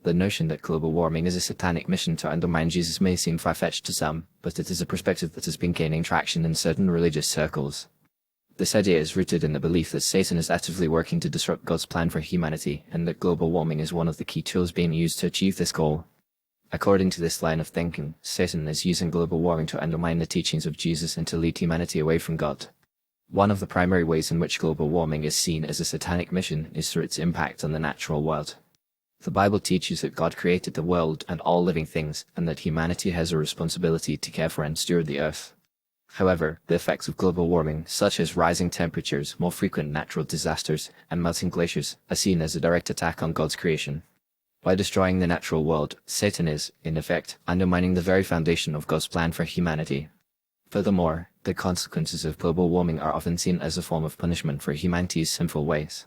The notion that global warming is a satanic mission to undermine Jesus may seem far-fetched to some, but it is a perspective that has been gaining traction in certain religious circles. This idea is rooted in the belief that Satan is actively working to disrupt God's plan for humanity, and that global warming is one of the key tools being used to achieve this goal. According to this line of thinking, Satan is using global warming to undermine the teachings of Jesus and to lead humanity away from God. One of the primary ways in which global warming is seen as a satanic mission is through its impact on the natural world. The Bible teaches that God created the world and all living things, and that humanity has a responsibility to care for and steward the earth. However, the effects of global warming, such as rising temperatures, more frequent natural disasters, and melting glaciers, are seen as a direct attack on God's creation. By destroying the natural world, Satan is, in effect, undermining the very foundation of God's plan for humanity. Furthermore, the consequences of global warming are often seen as a form of punishment for humanity's sinful ways.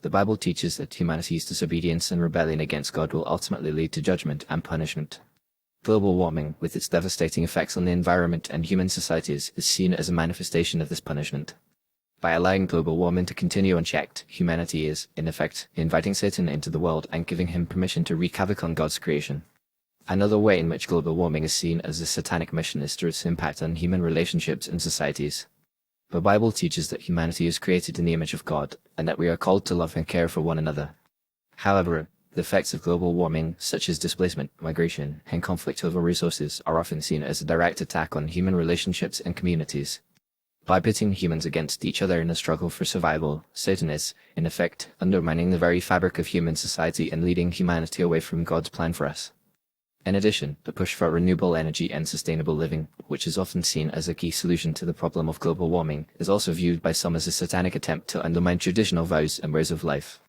The Bible teaches that humanity's disobedience and rebellion against God will ultimately lead to judgment and punishment. Global warming, with its devastating effects on the environment and human societies, is seen as a manifestation of this punishment. By allowing global warming to continue unchecked, humanity is, in effect, inviting Satan into the world and giving him permission to wreak havoc on God's creation. Another way in which global warming is seen as a satanic mission is through its impact on human relationships and societies. The Bible teaches that humanity is created in the image of God, and that we are called to love and care for one another. However, the effects of global warming, such as displacement, migration, and conflict over resources, are often seen as a direct attack on human relationships and communities. By pitting humans against each other in a struggle for survival, Satan is, in effect, undermining the very fabric of human society and leading humanity away from God's plan for us. In addition, the push for renewable energy and sustainable living, which is often seen as a key solution to the problem of global warming, is also viewed by some as a satanic attempt to undermine traditional values and ways of life.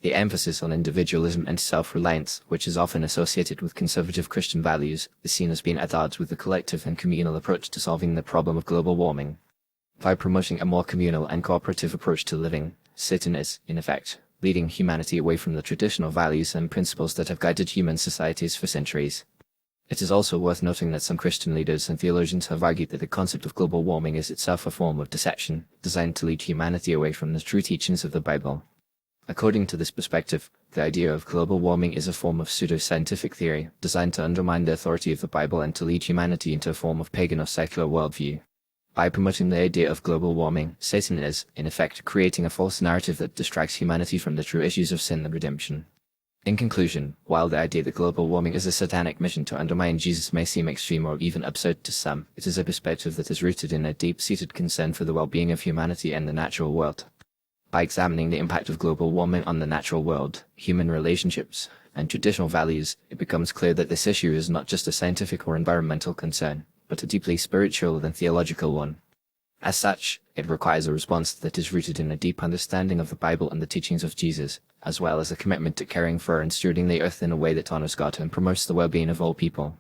The emphasis on individualism and self-reliance, which is often associated with conservative Christian values, is seen as being at odds with the collective and communal approach to solving the problem of global warming. By promoting a more communal and cooperative approach to living, Satan is, in effect, leading humanity away from the traditional values and principles that have guided human societies for centuries. It is also worth noting that some Christian leaders and theologians have argued that the concept of global warming is itself a form of deception, designed to lead humanity away from the true teachings of the Bible. According to this perspective, the idea of global warming is a form of pseudo-scientific theory, designed to undermine the authority of the Bible and to lead humanity into a form of pagan or secular worldview. By promoting the idea of global warming, Satan is, in effect, creating a false narrative that distracts humanity from the true issues of sin and redemption. In conclusion, while the idea that global warming is a satanic mission to undermine Jesus may seem extreme or even absurd to some, it is a perspective that is rooted in a deep-seated concern for the well-being of humanity and the natural world. By examining the impact of global warming on the natural world, human relationships, and traditional values, it becomes clear that this issue is not just a scientific or environmental concern, but a deeply spiritual and theological one. As such, it requires a response that is rooted in a deep understanding of the Bible and the teachings of Jesus, as well as a commitment to caring for and stewarding the earth in a way that honors God and promotes the well-being of all people.